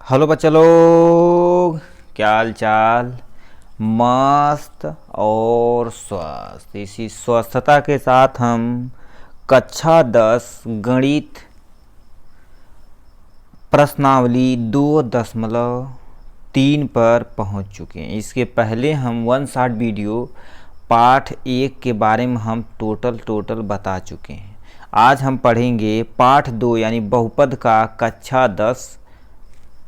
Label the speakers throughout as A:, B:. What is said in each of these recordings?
A: Hello बच्चा लोग, क्या हाल चाल। मस्त और स्वस्थ। इसी स्वस्थता के साथ हम कक्षा 10 गणित प्रश्नावली 2.3 पर पहुंच चुके हैं। इसके पहले हम 1 शॉर्ट वीडियो पाठ 1 के बारे में हम टोटल बता चुके हैं। आज हम पढ़ेंगे पाठ 2 यानी बहुपद का कक्षा 10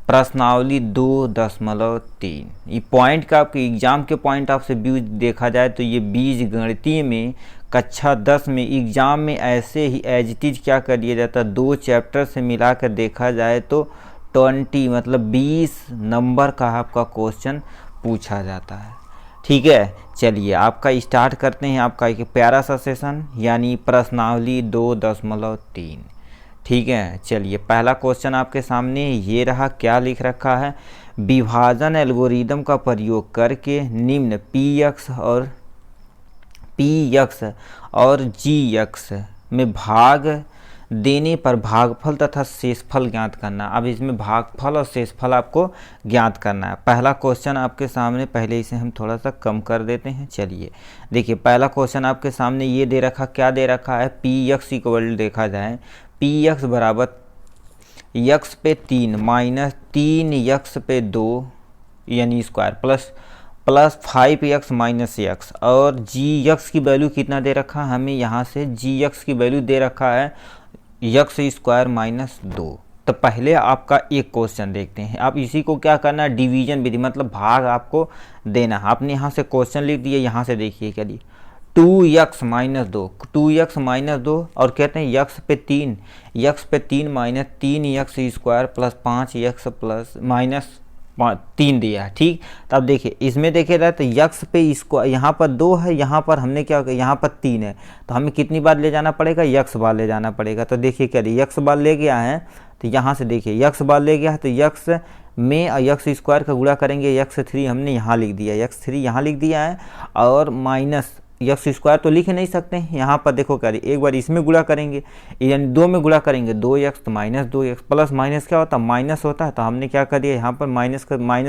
A: प्रश्नावली 2.3। ये पॉइंट का आपके एग्जाम के पॉइंट ऑफ से व्यू देखा जाए तो ये बीज गणितीय में कक्षा 10 में एग्जाम में ऐसे ही एज इट इज क्या कर दिया जाता है, 2 चैप्टर से मिलाकर देखा जाए तो 20 मतलब 20 नंबर का आपका क्वेश्चन पूछा जाता है। ठीक है, चलिए आपका स्टार्ट करते हैं आपका एक प्यारा सा सेशन यानी प्रश्नावली 2.3। ठीक है, चलिए पहला क्वेश्चन आपके सामने ये रहा। क्या लिख रखा है, विभाजन एल्गोरिदम का प्रयोग करके निम्न पी एक्स और जी एक्स में भाग देने पर भागफल तथा शेषफल ज्ञात करना। अब इसमें भागफल और शेषफल आपको ज्ञात करना है। पहला क्वेश्चन आपके सामने, पहले इसे हम थोड़ा सा कम कर देते हैं। चलिए देखिए पहला क्वेश्चन आपके सामने ये दे रखा, क्या दे रखा है, पी एक्स इक्वल देखा जाए पी एक्स बराबर यक्स पे 3 माइनस 3 पे 2 यानी स्क्वायर प्लस 5 माइनस एक्स और जी एक्स की वैल्यू कितना दे रखा है हमें, यहाँ से जी एक्स की वैल्यू दे रखा है यक्स स्क्वायर माइनस 2। तो पहले आपका एक क्वेश्चन देखते हैं। आप इसी को क्या करना है, डिवीजन विधि मतलब भाग आपको देना है। आपने यहाँ से क्वेश्चन लिख दिया, यहाँ से देखिए क्या दिया, 2x माइनस 2 और कहते हैं यक्स पे 3 minus 3x square plus 5x plus minus 3 दिया है। ठीक, तब देखिए इसमें देखे जाए तो यक्स पे इसको यहाँ पर 2 है, यहाँ पर हमने क्या किया, यहाँ पर 3 है, तो हमें कितनी बार ले जाना पड़ेगा, यक्स बार ले जाना पड़ेगा। तो देखिए क्या यक्स बार ले गया है, तो यहाँ से देखिए यक्स बार ले गया है तो यक्स में यक्स स्क्वायर का गुणा करेंगे, यक्स 3 हमने यहाँ लिख दिया, यक्स 3 यहाँ लिख दिया है और माइनस यक्स स्क्वायर तो लिख नहीं सकते हैं, यहाँ पर देखो क्या, एक बार इसमें गुणा करेंगे यानी 2 में गुणा करेंगे 2x तो माइनस 2x प्लस माइनस क्या होता है, माइनस होता है। तो हमने क्या कर दिया, यहाँ पर माइनस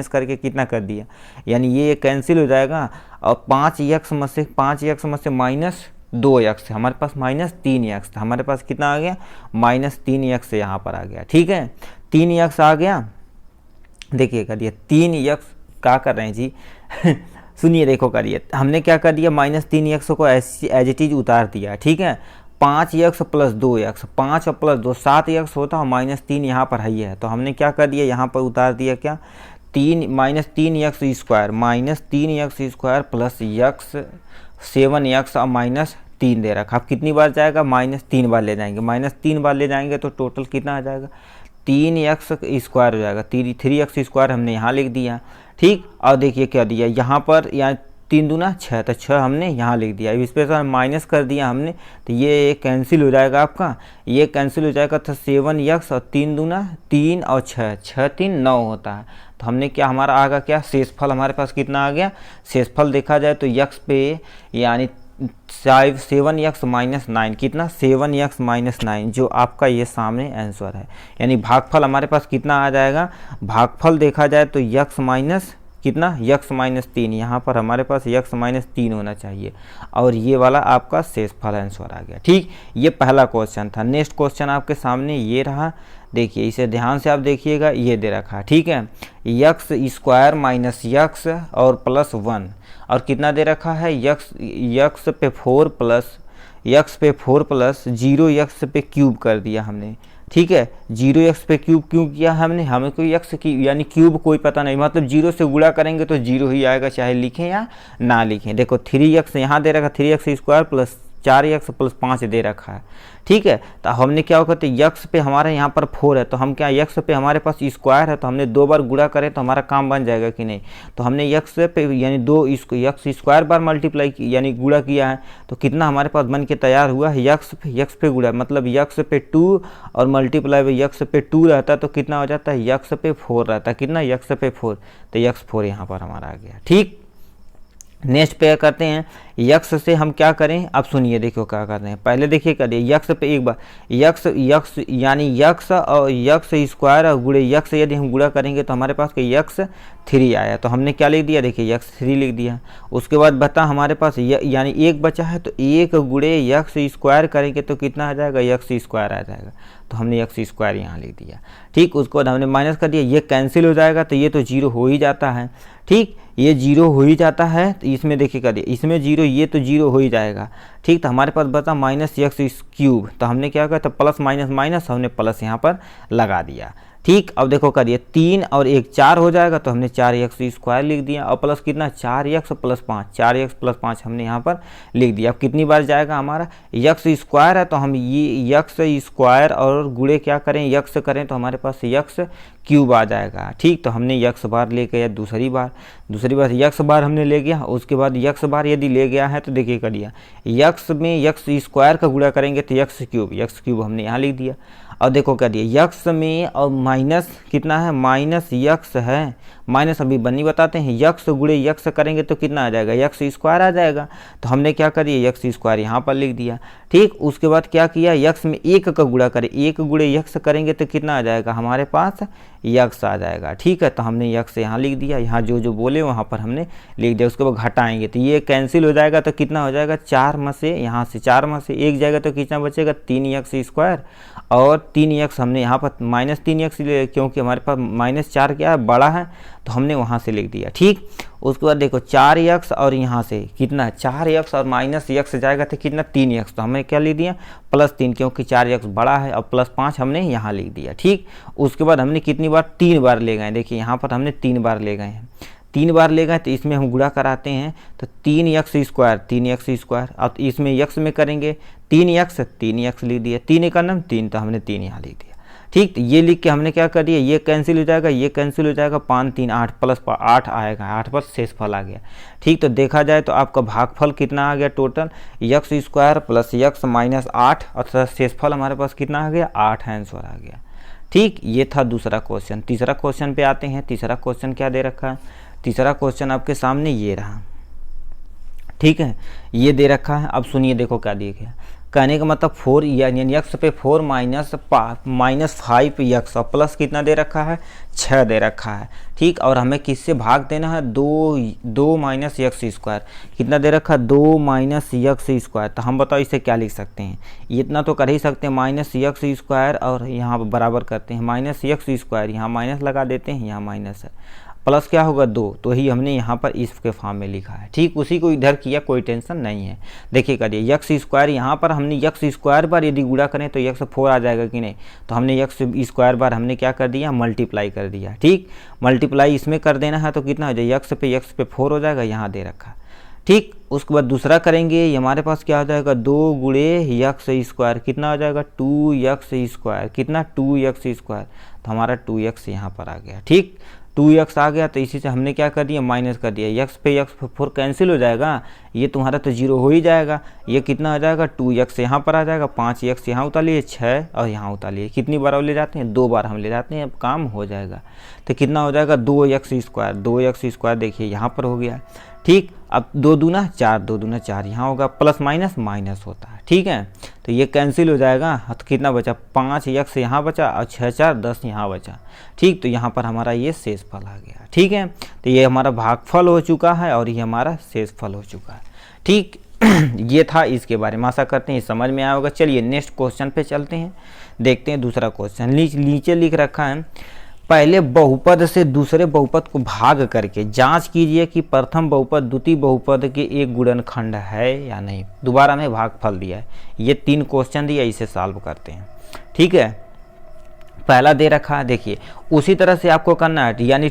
A: करके कितना कर दिया, यानी ये कैंसिल हो जाएगा और 5x में से माइनस 2x हमारे पास माइनस 3x था, हमारे पास कितना आ गया, माइनस 3x यहाँ पर आ गया। ठीक है, 3x आ गया। देखिए कर दिया 3x, क्या कर रहे हैं जी सुनिए देखो करिए, हमने क्या कर दिया, माइनस 3x को एज इट इज उतार दिया। ठीक है, 5x प्लस 2x, 5 और प्लस 2 7x होता है, माइनस 3 यहाँ पर है, तो हमने क्या कर दिया, यहाँ पर उतार दिया क्या, 3 minus 3x square plus x 7x और माइनस 3 दे रखा। अब कितनी बार जाएगा, माइनस 3 बार ले जाएंगे, माइनस 3 बार ले जाएंगे तो टोटल कितना आ जाएगा, 3x स्क्वायर हो जाएगा, 3x स्क्वायर हमने यहाँ लिख दिया। ठीक, और देखिए क्या दिया यहाँ पर, यहाँ 3 दूना 6, तो 6 हमने यहाँ लिख दिया। इस पर माइनस कर दिया हमने तो ये कैंसिल हो जाएगा आपका, ये कैंसिल हो जाएगा तो 7x और 3 दूना 3 और 6 3 9 होता है। तो हमने क्या, हमारा आगा क्या, शेषफल हमारे पास कितना आ गया, शेषफल देखा जाए तो यक्स पे यानी 7x माइनस 9 कितना, 7x माइनस 9 जो आपका ये सामने आंसर है। यानी भागफल हमारे पास कितना आ जाएगा, भागफल देखा जाए तो x माइनस कितना, x माइनस 3, यहाँ पर हमारे पास x माइनस 3 होना चाहिए और ये वाला आपका शेषफल आंसर आ गया। ठीक, ये पहला क्वेश्चन था। नेक्स्ट क्वेश्चन आपके सामने ये रहा, देखिए इसे ध्यान से आप देखिएगा, ये दे रखा है। ठीक है, यक्स स्क्वायर माइनस यक्स और प्लस 1 और कितना दे रखा है, यक्स पे 4 प्लस 0x पे क्यूब कर दिया हमने। ठीक है, 0x पे क्यूब क्यों किया हमने, हमें कोई x की यानी क्यूब कोई पता नहीं, मतलब 0 से गुणा करेंगे तो 0 ही आएगा, चाहे लिखें या ना लिखें। देखो 3x यहाँ दे रखा, 3x square plus 4x plus 5 दे रखा है। ठीक है, तो हमने क्या होगा, तो यक्स पे हमारे यहाँ पर 4 है, तो हम क्या, यक्स पे हमारे पास स्क्वायर है तो हमने 2 बार गुणा करें तो हमारा काम बन जाएगा कि नहीं। तो हमने यक्स पे यानी 2 यक्स स्क्वायर बार मल्टीप्लाई यानी गुणा किया है, तो कितना हमारे पास बन के तैयार हुआ है, यक्स पे गुणा मतलब यक्स पे 2 और मल्टीप्लाई में यक्स पे 2 रहता है तो कितना हो जाता है, यक्स पे 4 रहता है, कितना, यक्स पे 4, तो यक्स 4 यहाँ पर हमारा आ गया। ठीक, नेक्स्ट पे करते हैं यक्स से हम क्या करें। अब सुनिए देखो क्या करते हैं। पहले देखिए करिए यक्स पे एक बार यक्स यक्स यानी यक्स और यक्स स्क्वायर और गुणे यक्स यदि हम गुणा करेंगे तो हमारे पास यक्स 3 आया, तो हमने क्या लिख दिया, देखिए यक्स 3 लिख दिया। उसके बाद बता हमारे पास यानी एक बचा है, तो एक गुणे यक्स स्क्वायर करेंगे तो कितना आ जाएगा, यक्स स्क्वायर आ जाएगा, तो हमने यक्स स्क्वायर यहाँ लिख दिया। ठीक, उसके बाद हमने माइनस कर दिया, ये कैंसिल हो जाएगा तो ये तो जीरो हो ही जाता है। ठीक, ये जीरो हो ही जाता है, तो इसमें देखिए कर दिया, इसमें जीरो, ये तो जीरो हो ही जाएगा। ठीक, तो हमारे पास बचा माइनस यक्स क्यूब, तो हमने क्या किया, तो प्लस माइनस माइनस हमने प्लस यहाँ पर लगा दिया। ठीक, अब देखो करिए 3 और 1 4 हो जाएगा, तो हमने 4 यक्स स्क्वायर लिख दिया और प्लस कितना 4 यक्स प्लस 5, 4 यक्स प्लस 5 हमने यहाँ पर लिख दिया। अब कितनी बार जाएगा हमारा, यक्स स्क्वायर है तो हम ये यक्स स्क्वायर और गुणे क्या करें, यक्स करें तो हमारे पास यक्स क्यूब आ जाएगा। ठीक, तो हमने यक्स बार ले गया दूसरी बार यक्स बार हमने ले गया। उसके बाद यक्स बार यदि ले गया है तो देखिए करिए यक्स में यक्स स्क्वायर का गुणा करेंगे तो यक्स क्यूब हमने यहाँ लिख दिया। और देखो क्या दिया, यक्स में और माइनस कितना है, माइनस यक्स है, माइनस अभी बनी बताते हैं, यक्स गुणे यक्स करेंगे तो कितना आ जाएगा, यक्स स्क्वायर आ जाएगा, तो हमने क्या कर दिया, यक्स स्क्वायर यहाँ पर लिख दिया। ठीक, उसके बाद क्या किया, यक्स में 1 का गुणा करें, 1 गुणे यक्स करेंगे तो कितना आ जाएगा, हमारे पास यक्स आ जाएगा। ठीक है, तो हमने यक्स यहाँ लिख दिया, यहाँ जो बोले वहाँ पर हमने लिख दिया। उसके बाद घटाएंगे तो ये कैंसिल हो जाएगा, तो कितना हो जाएगा, 4 में से यहाँ से 4 में से 1 जाएगा तो कितना बचेगा, 3 यक्स स्क्वायर और 3 यक्स हमने यहाँ पर माइनस 3 यक्स, क्योंकि हमारे पास माइनस 4 क्या है, बड़ा है, तो हमने वहाँ से लिख दिया। ठीक, उसके बाद देखो 4 यक्स और यहाँ से कितना 4 यक्स और माइनस यक्स जाएगा तो कितना 3 यक्स, तो हमने क्या लिख दिया प्लस 3, क्योंकि 4 यक्स बड़ा है, और प्लस 5 हमने यहाँ लिख दिया। ठीक, उसके बाद हमने कितनी बार, 3 बार ले गए, देखिए यहाँ पर हमने 3 बार ले गए हैं, 3 बार ले गए तो इसमें हम गुणा कराते हैं, तो 3 यक्स स्क्वायर, अब इसमें यक्स में करेंगे 3 यक्स लिख दिया, 3 एक नाम 3, तो हमने 3 यहाँ लिख दिया। ठीक, तो ये लिख के हमने क्या कर दिया, ये कैंसिल हो जाएगा, ये कैंसिल हो जाएगा, 5 3 8 प्लस 8 आएगा, 8 पर शेषफल आ गया। ठीक, तो देखा जाए तो आपका भागफल कितना आ गया, total x square plus x minus 8 और शेषफल हमारे पास कितना आ गया, 8 आंसर आ गया। ठीक, ये था दूसरा क्वेश्चन। तीसरा क्वेश्चन पे आते हैं। तीसरा क्वेश्चन क्या दे रखा है, तीसरा क्वेश्चन आपके सामने ये रहा। ठीक है, ये दे रखा है। अब सुनिए देखो क्या दिया गया, कहने का मतलब 4 यानी यक्स पे 4 माइनस 5 यक्स और प्लस कितना दे रखा है, 6 दे रखा है। ठीक, और हमें किससे भाग देना है, 2 माइनस यक्स स्क्वायर, कितना दे रखा है, 2 माइनस यक्स स्क्वायर। तो हम बताओ इसे क्या लिख सकते हैं, इतना तो कर ही सकते हैं, माइनस यक्स स्क्वायर और यहाँ बराबर करते हैं माइनस यक्स स्क्वायर, यहाँ माइनस लगा देते हैं, यहाँ माइनस है, प्लस क्या होगा 2, तो ही हमने यहाँ पर इसके फॉर्म में लिखा है। ठीक, उसी को इधर किया, कोई टेंशन नहीं है। देखिए करिए यक्स स्क्वायर, यहाँ पर हमने यक्स स्क्वायर बार यदि गुणा करें तो यक्स 4 आ जाएगा कि नहीं, तो हमने यक्स स्क्वायर बार हमने क्या कर दिया, मल्टीप्लाई कर दिया। ठीक, मल्टीप्लाई इसमें कर देना है तो कितना हो जाएगा, यक्स पे 4 हो जाएगा, यहाँ दे रखा। ठीक, उसके बाद दूसरा करेंगे, ये हमारे पास क्या हो जाएगा, 2 गुणे यक्स स्क्वायर, कितना हो जाएगा 2 यक्स स्क्वायर, कितना 2 यक्स स्क्वायर, तो हमारा 2 यक्स यहाँ पर आ गया। ठीक, 2 यक्स आ गया, तो इसी से हमने क्या कर दिया, माइनस कर दिया, यक्स पे 4 कैंसिल हो जाएगा, ये तुम्हारा तो जीरो हो ही जाएगा, ये कितना आ जाएगा 2 यक्स यहाँ पर आ जाएगा, 5 यक्स यहाँ उतारिए, 6 और यहाँ उतारिए, कितनी बार ले जाते हैं, 2 बार हम ले जाते हैं, अब काम हो जाएगा। तो कितना हो जाएगा 2 यक्स स्क्वायर, देखिए यहाँ पर हो गया। ठीक, अब 2 दूना 4, 2 दूना 4, यहाँ होगा, प्लस माइनस माइनस होता है। ठीक है, तो ये कैंसिल हो जाएगा, तो कितना बचा, 5 यक्स यहाँ बचा और 6 4 10 यहाँ बचा। ठीक, तो यहाँ पर हमारा ये शेषफल आ गया। ठीक है, तो ये हमारा भागफल हो चुका है और ये हमारा शेषफल हो चुका है। ठीक ये था इसके बारे में, आशा करते हैं समझ में आया होगा। चलिए नेक्स्ट क्वेश्चन पे चलते हैं, देखते हैं दूसरा क्वेश्चन। नीचे लिख रखा है, पहले बहुपद से दूसरे बहुपद को भाग करके जांच कीजिए कि प्रथम बहुपद द्वितीय बहुपद के एक गुणनखंड है या नहीं। दोबारा में भागफल दिया है, ये 3 क्वेश्चन दिया, इसे सॉल्व करते हैं। ठीक है, पहला दे रखा है, देखिए उसी तरह से आपको करना है, यानी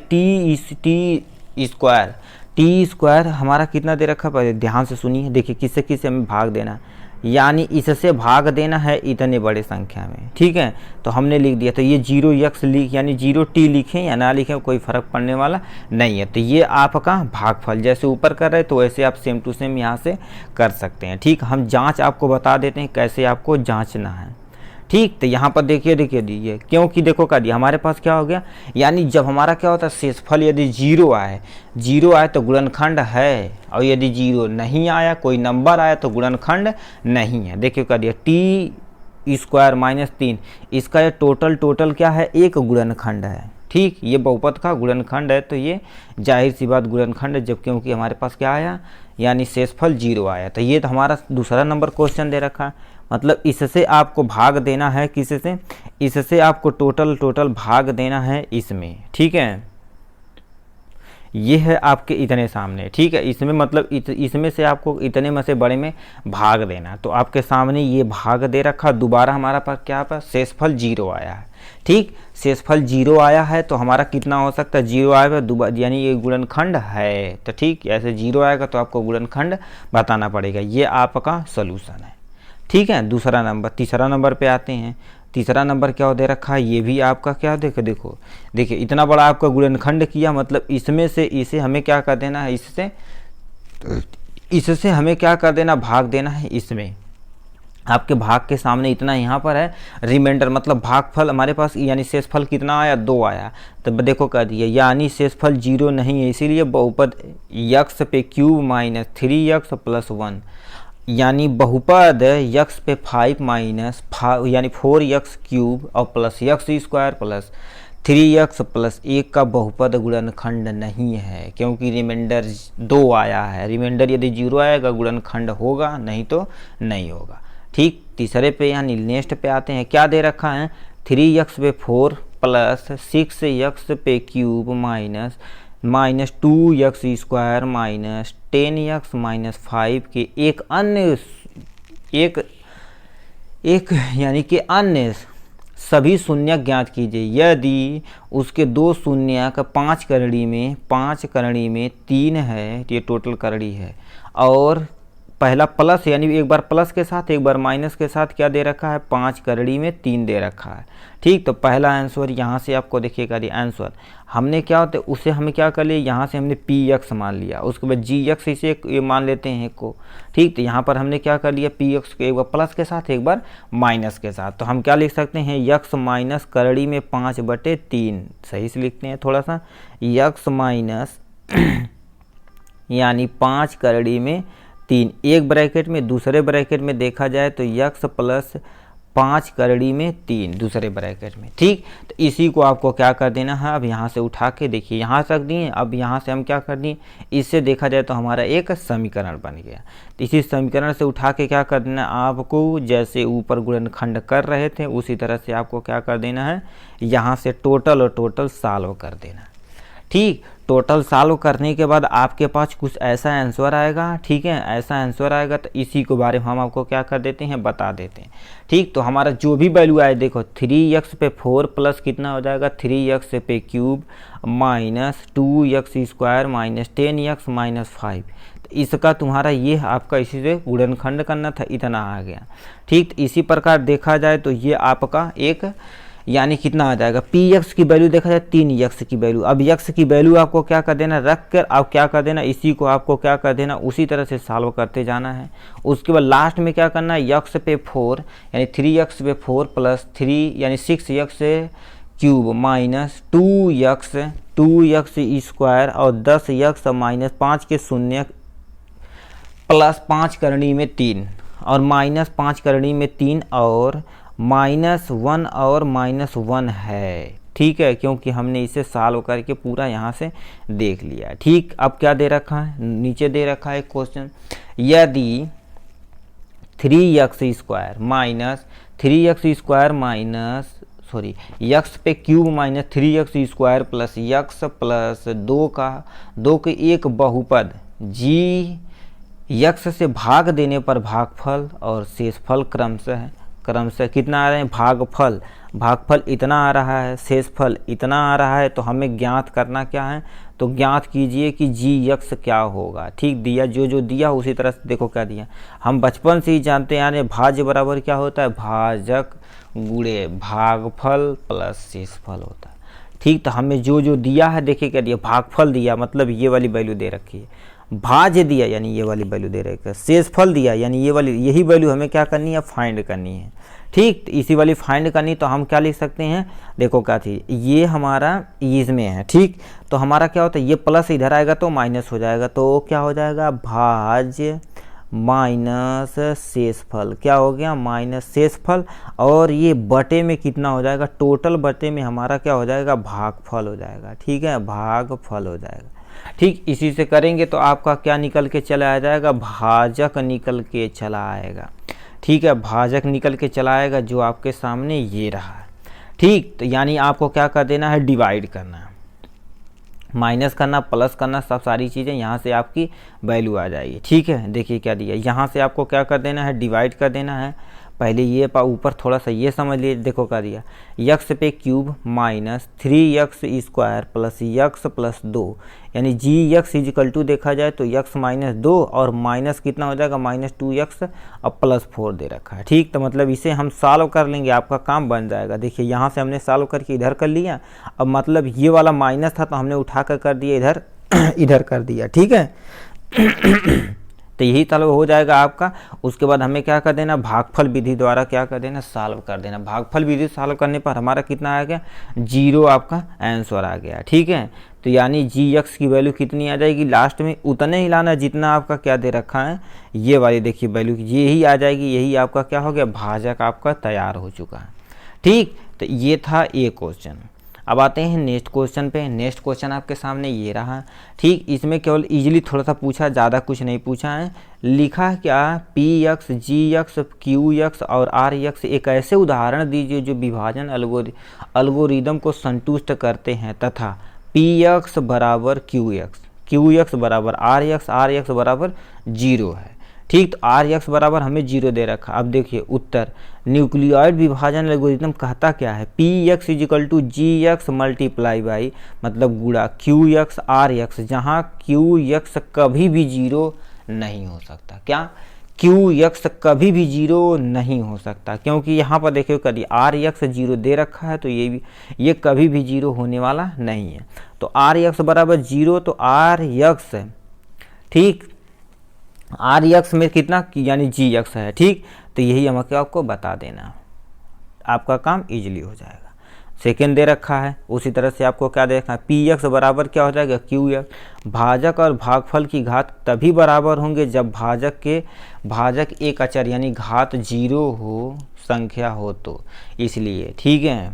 A: टी स्क्वायर हमारा कितना दे रखा है, पहले ध्यान से सुनिए, देखिए किससे किससे हमें भाग देना है, यानी इससे भाग देना है इतने बड़े संख्या में। ठीक है, तो हमने लिख दिया, तो ये 0 यक्स यानी 0t लिखें या ना लिखें कोई फ़र्क पड़ने वाला नहीं है। तो ये आपका भागफल, जैसे ऊपर कर रहे तो वैसे आप सेम टू सेम यहाँ से कर सकते हैं। ठीक, हम जांच आपको बता देते हैं कैसे आपको जांचना है। ठीक। तो यहाँ पर देखिए क्योंकि देखो कर दिया हमारे पास क्या हो गया, यानी जब हमारा क्या होता है शेषफल यदि जीरो आए तो गुणनखंड है, और यदि जीरो नहीं आया कोई नंबर आया तो गुणनखंड नहीं है। देखिए कर दिया टी स्क्वायर माइनस 3, इसका ये टोटल क्या है, एक गुणनखंड है। ठीक, ये बहुपद का गुणनखंड है, तो ये जाहिर सी बात गुणनखंड है, जब क्योंकि हमारे पास क्या आया, यानी शेषफल जीरो आया। तो ये तो हमारा दूसरा नंबर क्वेश्चन दे रखा है, मतलब इससे आपको भाग देना है, किससे, इससे आपको टोटल भाग देना है इसमें। ठीक है, ये है आपके इतने सामने। ठीक है, इसमें मतलब इसमें से आपको इतने में से बड़े में भाग देना, तो आपके सामने ये भाग दे रखा। दोबारा हमारा पास क्या है, शेषफल जीरो आया है। ठीक, शेषफल जीरो आया है तो हमारा कितना हो सकता है, जीरो आएगा दोबारा, यानी ये गुणनखंड है। तो ठीक, ऐसे जीरो आएगा तो आपको गुणनखंड बताना पड़ेगा। ये आपका सोल्यूशन है। ठीक है, दूसरा नंबर। तीसरा नंबर पे आते हैं। तीसरा नंबर क्या दे रखा है, ये भी आपका क्या देखिए इतना बड़ा आपका गुणनखंड किया, मतलब इसमें से इसे हमें क्या कर देना है, इससे हमें क्या कर देना, भाग देना है इसमें। आपके भाग के सामने इतना यहाँ पर है, रिमाइंडर मतलब भागफल हमारे पास, यानी शेषफल कितना आया, 2 आया। तब देखो कह दिया, यानी शेषफल जीरो नहीं है, इसीलिए बहुपद यक्स पे क्यूब माइनस 3x + 1, यानी बहुपद यक्स पे 5 माइनस यानी 4x क्यूब और plus x square plus 3x + 1 का बहुपद गुणनखंड नहीं है, क्योंकि रिमाइंडर 2 आया है। रिमाइंडर यदि जीरो आएगा गुणनखंड होगा, नहीं तो नहीं होगा। ठीक, तीसरे पे यानी नेक्स्ट पे आते हैं। क्या दे रखा है, 3x पे 4 प्लस 6x पे cube minus 2x square minus 10x minus 5 के एक यानी कि अन्य सभी शून्य ज्ञात कीजिए यदि उसके दो शून्य का 5 करड़ी में 3 है, ये टोटल करड़ी है, और पहला प्लस यानी एक बार प्लस के साथ एक बार माइनस के साथ क्या दे रखा है, 5 करड़ी में 3 दे रखा है। ठीक, तो पहला आंसर यहाँ से आपको देखिएगा, आंसर हमने क्या होता है उसे हमें क्या कर लिया, यहाँ से हमने पी एक्स मान लिया, उसके बाद जी एक्स इसे ये मान लेते हैं को। ठीक, तो यहाँ पर हमने क्या कर लिया, पी एक्स को एक बार प्लस के साथ एक बार माइनस के साथ, तो हम क्या लिख सकते हैं, यक्स माइनस करड़ी में 5/3, सही से लिखते हैं थोड़ा सा, यक्स माइनस यानी 5 करड़ी में 3, एक ब्रैकेट में, दूसरे ब्रैकेट में देखा जाए तो यक्स प्लस 5 करड़ी में 3 दूसरे ब्रैकेट में। ठीक, तो इसी को आपको क्या कर देना है, अब यहाँ से उठा के देखिए यहाँ तक दिए, अब यहाँ से हम क्या कर दिए, इससे देखा जाए तो हमारा एक समीकरण बन गया। तो इसी समीकरण से उठा के क्या कर देना, आपको जैसे ऊपर गुणनखंड कर रहे थे उसी तरह से आपको क्या कर देना है, यहाँ से टोटल और टोटल सॉल्व कर देना। ठीक, टोटल सॉल्व करने के बाद आपके पास कुछ ऐसा आंसर आएगा। ठीक है, ऐसा आंसर आएगा तो इसी के बारे में हम आपको क्या कर देते हैं, बता देते हैं। ठीक, तो हमारा जो भी वैल्यू आए देखो, 3x पे 4 प्लस कितना हो जाएगा, 3x पे cube minus 2x square minus 10x minus 5, तो इसका तुम्हारा ये आपका इसी से गुणनखंड करना था, इतना आ गया। ठीक, तो इसी प्रकार देखा जाए तो ये आपका एक यानी कितना आ जाएगा, पी एक्स की वैल्यू देखा जाए 3x की वैल्यू। अब x की वैल्यू आपको क्या कर देना, रख कर आप क्या कर देना, इसी को आपको क्या कर देना, उसी तरह से सॉल्व करते जाना है। उसके बाद लास्ट में क्या करना है, x पे 4 यानी 3x पे 4 प्लस 3 यानी 6x cube minus 2x square और 10x माइनस 5 के शून्य प्लस 5 करड़ी में 3 और माइनस 5 करड़ी में 3 और -1 और -1 है। ठीक है, क्योंकि हमने इसे सॉल्व करके पूरा यहाँ से देख लिया। ठीक, अब क्या दे रखा है, नीचे दे रखा है क्वेश्चन, यदि 3x x पे cube minus 3x square plus x plus 2 के एक बहुपद g x से भाग देने पर भागफल और शेषफल क्रमशः कितना आ रहे हैं, भागफल इतना आ रहा है, शेषफल इतना आ रहा है, तो हमें ज्ञात करना क्या है, तो ज्ञात कीजिए कि gx क्या होगा। ठीक, दिया जो दिया उसी तरह से देखो क्या दिया, हम बचपन से ही जानते हैं, यानी भाज्य बराबर क्या होता है, भाजक गुणे भागफल प्लस शेषफल होता है। ठीक, तो हमें जो दिया है देखिए क्या दिया, भागफल दिया मतलब ये वाली वैल्यू दे रखी है, भाज्य दिया यानी ये वाली वैल्यू दे रखी है, शेषफल दिया यानी ये वाली, यही वैल्यू हमें क्या करनी है, फाइंड करनी है। ठीक, तो इसी वाली फाइंड करनी, तो हम क्या लिख सकते हैं, देखो क्या थी, ये हमारा इसमें है, ठीक, तो हमारा क्या होता है, ये प्लस इधर आएगा तो माइनस हो जाएगा, तो क्या हो जाएगा, भाज्य माइनस शेषफल, क्या हो गया, माइनस शेषफल, और ये बटे में कितना हो जाएगा, टोटल बटे में हमारा क्या हो जाएगा, भागफल हो जाएगा, ठीक है, भागफल हो जाएगा। ठीक, इसी से करेंगे तो आपका क्या निकल के चला आ जाएगा, भाजक निकल के चला आएगा, ठीक है, भाजक निकल के चला आएगा, जो आपके सामने ये रहा है। ठीक, तो यानी आपको क्या कर देना है, डिवाइड करना है, माइनस करना, प्लस करना, सब सारी चीज़ें यहाँ से आपकी वैल्यू आ जाएगी। ठीक है, देखिए क्या दिया, यहाँ से आपको क्या कर देना है, डिवाइड कर देना है। पहले ये ऊपर थोड़ा सा ये समझ लिए, देखो क्या दिया, यक्स पे cube minus 3x² plus x plus 2, यानी जी यक्स इजिकल टू देखा जाए तो यक्स माइनस 2 और माइनस कितना हो जाएगा, -2x और प्लस 4 दे रखा है। ठीक, तो मतलब इसे हम सॉल्व कर लेंगे, आपका काम बन जाएगा। देखिए यहाँ से हमने सॉल्व करके इधर कर लिया, अब मतलब ये वाला माइनस था तो हमने उठा कर दिया इधर इधर कर दिया। ठीक है तो यही सॉल्व हो जाएगा आपका। उसके बाद हमें क्या कर देना, भागफल विधि द्वारा क्या कर देना, सॉल्व कर देना। भागफल विधि सॉल्व करने पर हमारा कितना आ गया, 0 आपका आंसर आ गया। ठीक है, तो यानी जी एक्स की वैल्यू कितनी आ जाएगी, लास्ट में उतने ही लाना जितना आपका क्या दे रखा है, ये वाली देखिए वैल्यू ये ही आ जाएगी। यही आपका क्या हो गया, भाजक आपका तैयार हो चुका है। ठीक, तो ये था ए क्वेश्चन। अब आते हैं नेक्स्ट क्वेश्चन पे। नेक्स्ट क्वेश्चन आपके सामने ये रहा। ठीक, इसमें केवल इजीली थोड़ा सा पूछा, ज़्यादा कुछ नहीं पूछा है। लिखा क्या, पी एक्स, जी एक्स, क्यू एक्स और आर एक्स एक ऐसे उदाहरण दीजिए जो विभाजन एल्गोरिदम को संतुष्ट करते हैं तथा पी एक्स बराबर क्यू एक्स बराबर आर एक्स बराबर 0 है। ठीक, तो आर एक्स बराबर हमें 0 दे रखा। अब देखिए उत्तर, न्यूक्लियोइड विभाजन एल्गोरिथम कहता क्या है, P X is equal to G X multiply by, मतलब गुणा क्यू एक्स आर एक्स, जहाँ क्यू एक्स कभी भी 0 नहीं हो सकता। क्या, क्यू एक्स कभी भी 0 नहीं हो सकता, क्योंकि यहाँ पर देखिए करिए आर एक्स 0 दे रखा है, तो ये कभी भी 0 होने वाला नहीं है। तो आर एक्स बराबर 0, तो आर एक्स, ठीक, आर एक्स में कितना, यानी जी एक्स है। ठीक, तो यही हमको आपको बता देना, आपका काम इजीली हो जाएगा। सेकेंड दे रखा है, उसी तरह से आपको क्या दे रखा है, पी एक्स बराबर क्या हो जाएगा, क्यू एक्स। भाजक और भागफल की घात तभी बराबर होंगे जब भाजक एक अचर यानी घात 0 हो, संख्या हो तो, इसलिए। ठीक है,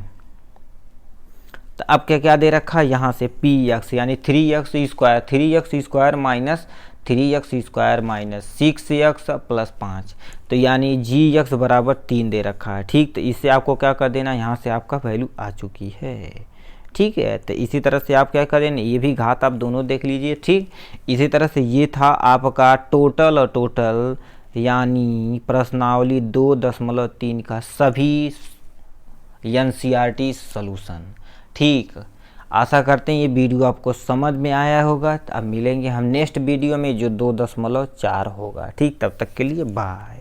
A: तो अब क्या दे रखा है, यहाँ से पी एक्स यानी 3x² minus 3x² minus 6x plus 5, तो यानी जी एक्स बराबर 3 दे रखा है। ठीक, तो इससे आपको क्या कर देना, यहाँ से आपका वैल्यू आ चुकी है। ठीक है, तो इसी तरह से आप क्या करें, ये भी घात आप दोनों देख लीजिए। ठीक, इसी तरह से ये था आपका टोटल और टोटल यानी प्रश्नावली 2.3 का सभी NCERT सॉल्यूशन। ठीक, आशा करते हैं ये वीडियो आपको समझ में आया होगा। अब मिलेंगे हम नेक्स्ट वीडियो में जो 2.4 होगा। ठीक, तब तक के लिए बाय।